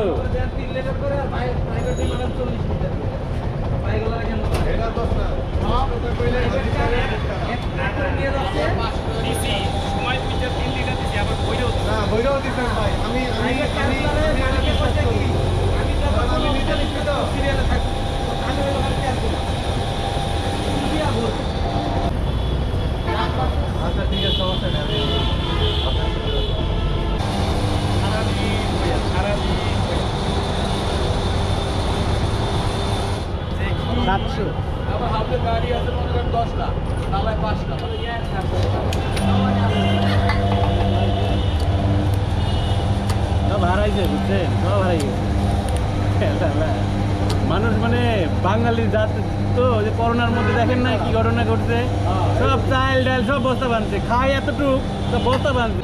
3 litre করে আর private মানে 40 litre বাইকগুলো কেন এটা তো না সব কইলে এটা নিয়ে যাচ্ছে ডিসি সময় বুঝে 3 লিটার দিছি আবার বইরেও না বইরেও দিছেন ভাই আমি নিজে লিখি তো সিরিয়ালে থাকি আমি ওই লোকের খেয়াল করি দিয়া বল আচ্ছা ঠিক আছে সমস্যা নেই সাতশো আবার হাতে গাড়ি আছে মনে করেন 10টা তাহলে 5টা মানে হারাইছে বুঝছেন সব হারাই গেছে মানুষ মানে বাঙালি জাত তো যে করোনার মধ্যে দেখেন না কি ঘটনা ঘটছে সব চাল ডাল সব বস্তা বানছে খায় এতটুক সব বস্তা বানছে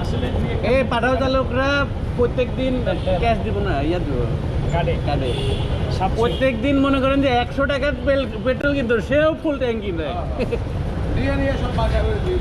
আসলে এই পাঠাও চালকরা প্রত্যেক দিন ক্যাশ দিব না ইয়া দিব কাটে প্রত্যেক দিন মনে করেন যে 100 টাকার পেট্রোল কিন্তু সেও ফুল ট্যাঙ্কি নেয় নিয়ে সব বাজার করে দিয়ে